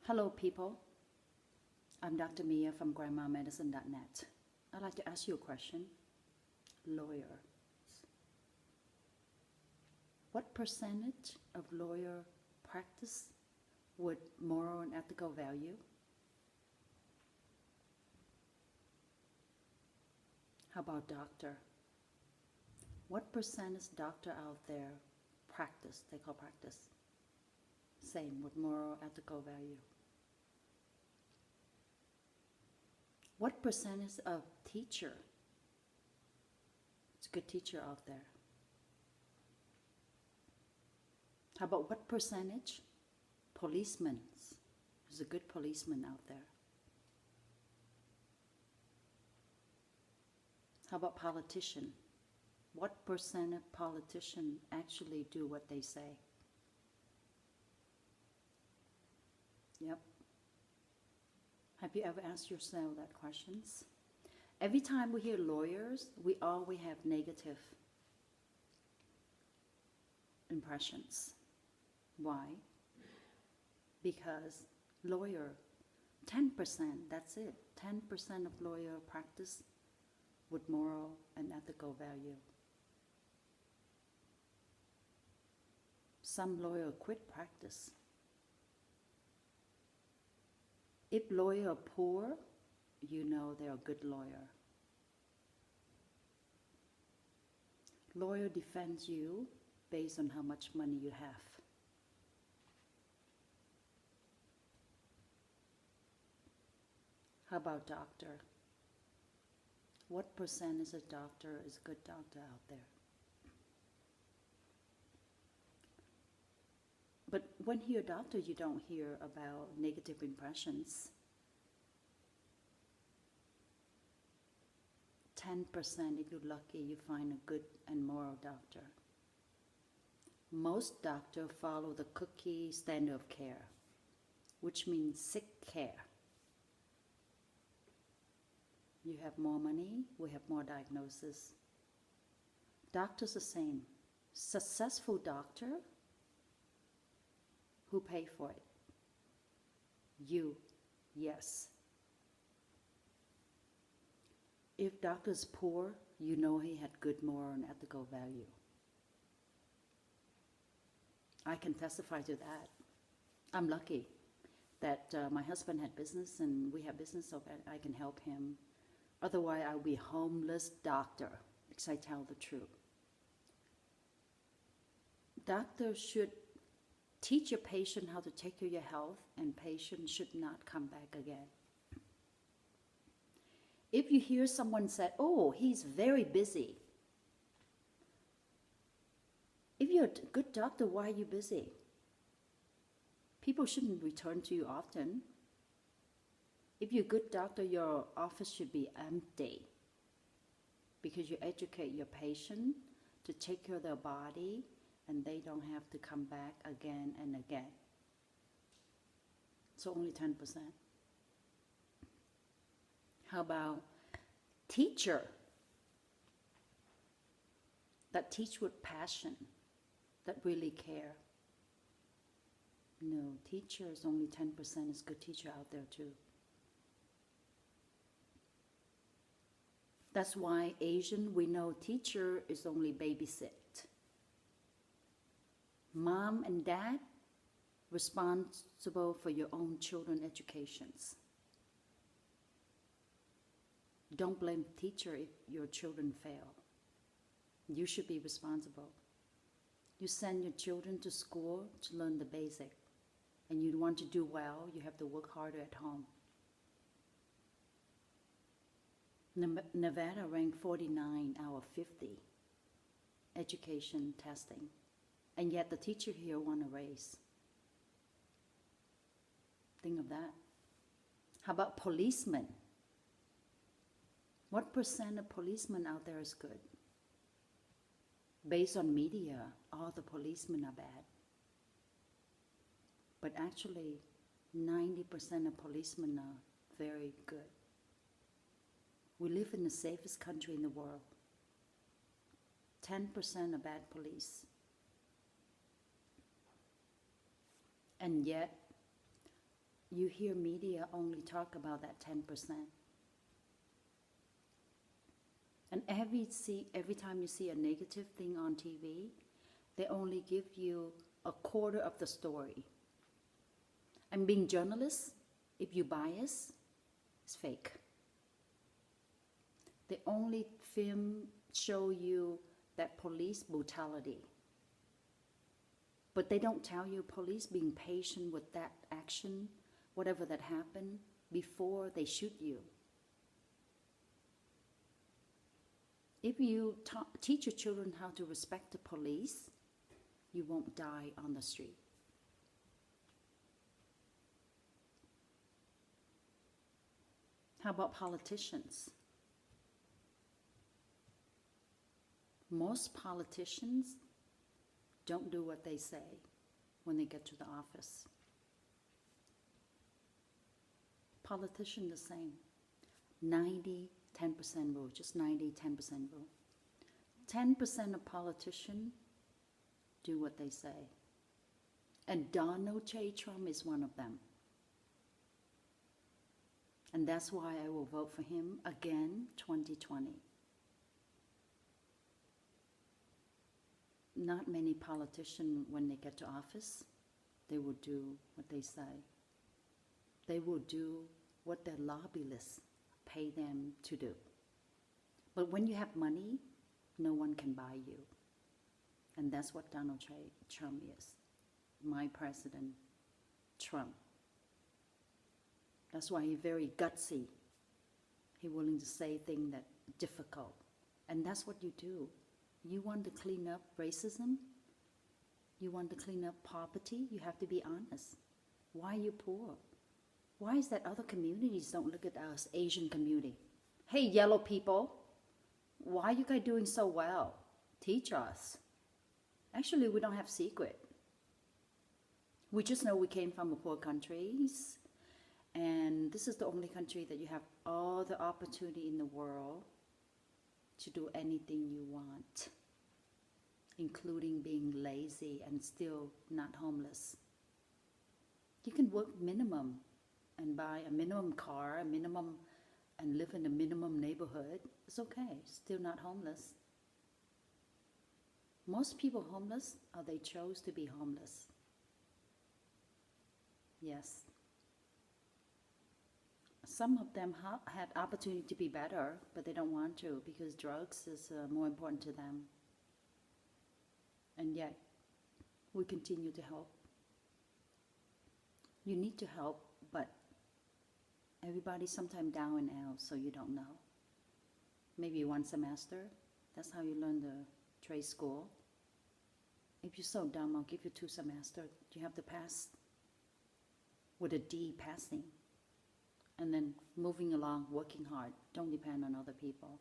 Hello, people. I'm Dr. Mia from grandmamedicine.net. I'd like to ask you a question. Lawyers. What percentage of lawyer practice would moral and ethical value? How about doctor? What percentage doctor out there practice, they call practice, same with moral, ethical value? What percentage of teacher, it's a good teacher out there? How about what percentage policemen, there's a good policeman out there? How about politician? What percent of politicians actually do what they say? Yep. Have you ever asked yourself that questions? Every time we hear lawyers, we always have negative impressions. Why? Because lawyer, 10%, that's it. 10% of lawyer practice with moral and ethical value. Some lawyer quit practice. If lawyer are poor, you know they're a good lawyer. Lawyer defends you based on how much money you have. How about doctor? What percentage of doctor is a good doctor out there? But when you hear doctor, you don't hear about negative impressions. 10%, if you're lucky, you find a good and moral doctor. Most doctors follow the cookie standard of care, which means sick care. You have more money, we have more diagnosis. Doctors the same. Successful doctor, who pay for it? You, yes. If doctor is poor, you know he had good moral and ethical value. I can testify to that. I'm lucky that my husband had business and we have business, so I can help him. Otherwise, I'll be homeless doctor, because I tell the truth. Doctors should teach your patient how to take care of your health, and patient should not come back again. If you hear someone say, oh, he's very busy. If you're a good doctor, why are you busy? People shouldn't return to you often. If you're a good doctor, your office should be empty because you educate your patient to take care of their body and they don't have to come back again and again. So only 10%. How about teacher that teach with passion, that really care? No, teacher is only 10%, is good teacher out there too. That's why Asian, we know teacher is only babysit. Mom and dad, responsible for your own children's educations. Don't blame teacher if your children fail. You should be responsible. You send your children to school to learn the basic, and you want to do well, you have to work harder at home. Nevada ranked 49 out of 50 education testing, and yet the teacher here won a race. Think of that. How about policemen? What percent of policemen out there is good? Based on media, all the policemen are bad. But actually, 90% of policemen are very good. We live in the safest country in the world. 10% are bad police. And yet, you hear media only talk about that 10%. And every time you see a negative thing on TV, they only give you a quarter of the story. And being journalists, if you bias, it's fake. They only show you that police brutality. But they don't tell you police being patient with that action, whatever that happened, before they shoot you. If you teach your children how to respect the police, you won't die on the street. How about politicians? Most politicians don't do what they say when they get to the office. Politicians the same. 90-10% rule, just 90-10% rule. 10% of politicians do what they say. And Donald J. Trump is one of them. And that's why I will vote for him again 2020. Not many politicians, when they get to office, they will do what they say. They will do what their lobbyists pay them to do. But when you have money, no one can buy you. And that's what Donald J. Trump is. My president, Trump. That's why he's very gutsy. He's willing to say things that are difficult. And that's what you do. You want to clean up racism? You want to clean up poverty? You have to be honest. Why are you poor? Why is that other communities don't look at us, Asian community? Hey, yellow people, why are you guys doing so well? Teach us. Actually, we don't have secret. We just know we came from poor countries, and this is the only country that you have all the opportunity in the world to do anything you want, including being lazy and still not homeless. You can work minimum and buy a minimum car, and live in a minimum neighborhood. It's okay, still not homeless. Most people homeless, or they chose to be homeless. Yes. Some of them had opportunity to be better, but they don't want to because drugs is more important to them. And yet, we continue to help. You need to help, but everybody's sometimes down and out, so you don't know. Maybe one semester, that's how you learn the trade school. If you're so dumb, I'll give you 2 semesters. You have to pass with a D, passing. And then moving along, working hard. Don't depend on other people.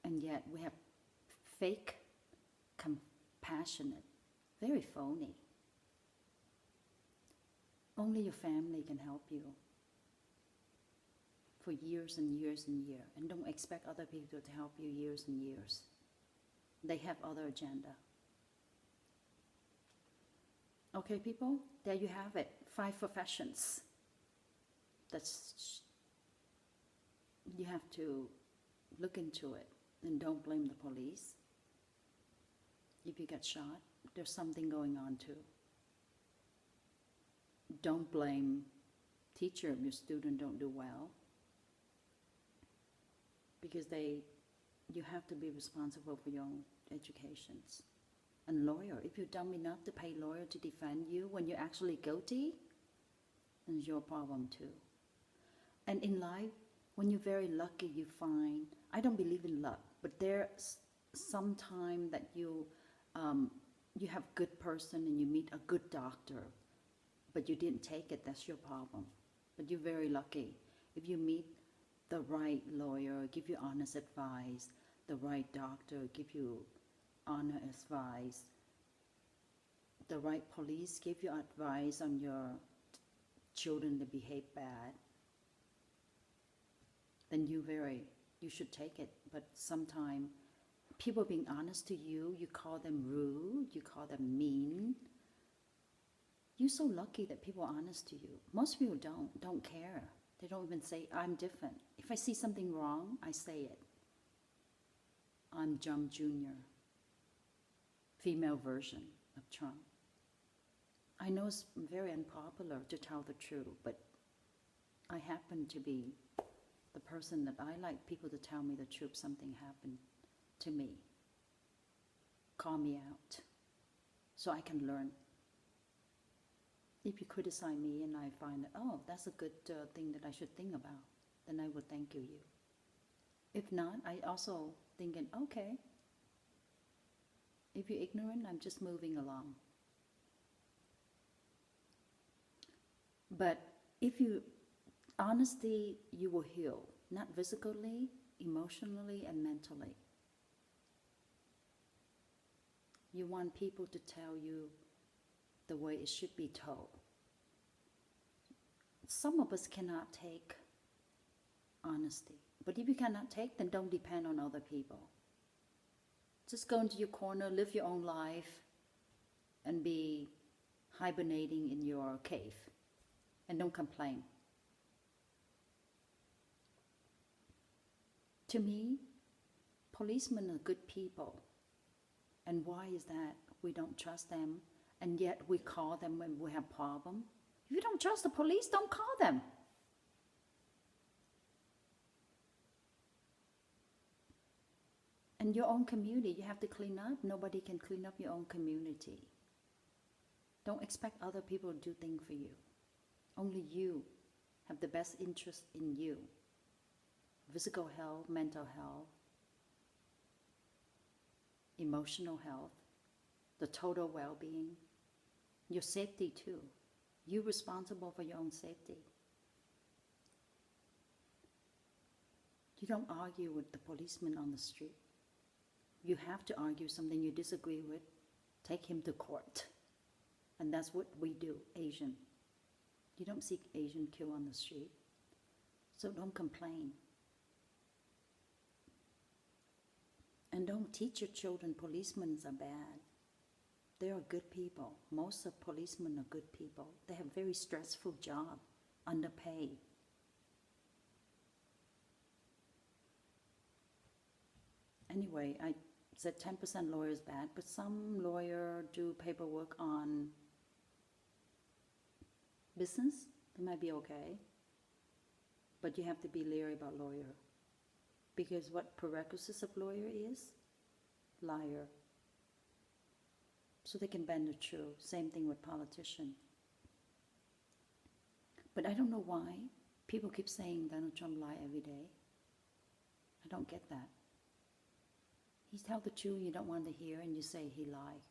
And yet we have fake, compassionate, very phony. Only your family can help you for years and years and years. And don't expect other people to help you years and years. They have other agenda. Okay, people, there you have it. 5 professions. You have to look into it and don't blame the police. If you get shot, there's something going on too. Don't blame teacher if your student don't do well, because you have to be responsible for your own educations. And lawyer, if you're dumb enough to pay lawyer to defend you when you're actually guilty, then it's your problem too. And in life, when you're very lucky, you find, I don't believe in luck, but there's some time that you have good person and you meet a good doctor, but you didn't take it, that's your problem. But you're very lucky. If you meet the right lawyer, give you honest advice, the right doctor, give you honest advice, the right police give you advice on your children to behave bad, then you should take it. But sometimes people being honest to you, you call them rude, you call them mean, you you're so lucky that people are honest to you. Most people don't care. They don't even say, I'm different. If I see something wrong, I say it. I'm Trump Jr., female version of Trump. I know it's very unpopular to tell the truth, but I happen to be the person that I like people to tell me the truth. Something happened to me. Call me out so I can learn. If you criticize me and I find that, oh, that's a good thing that I should think about, then I will thank you. If not, I also thinking, okay, if you're ignorant, I'm just moving along. But if you, honesty, you will heal, not physically, emotionally, and mentally. You want people to tell you the way it should be told. Some of us cannot take honesty. But if you cannot take, then don't depend on other people. Just go into your corner, live your own life, and be hibernating in your cave. And don't complain. To me, policemen are good people. And why is that? We don't trust them, and yet we call them when we have a problem. If you don't trust the police, don't call them. And your own community, you have to clean up. Nobody can clean up your own community. Don't expect other people to do things for you. Only you have the best interest in you. Physical health, mental health, emotional health, the total well-being, your safety too. You're responsible for your own safety. You don't argue with the policeman on the street. You have to argue something you disagree with, take him to court. And that's what we do, Asian. You don't see Asian kill on the street. So don't complain. And don't teach your children policemen are bad. They are good people. Most of policemen are good people. They have very stressful job, underpaid. Anyway, I said 10% lawyer is bad, but some lawyer do paperwork on business. That might be okay. But you have to be leery about lawyer. Because what prerequisites of lawyer is? Liar. So they can bend the truth. Same thing with politician. But I don't know why people keep saying Donald Trump lie every day. I don't get that. He tells the truth you don't want to hear and you say he lied.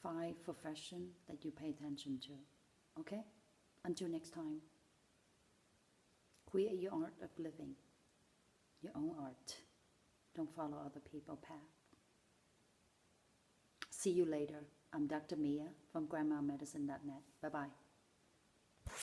5 profession that you pay attention to. Okay? Until next time. Create your art of living. Your own art. Don't follow other people's path. See you later. I'm Dr. Mia from grandmamedicine.net. Bye-bye.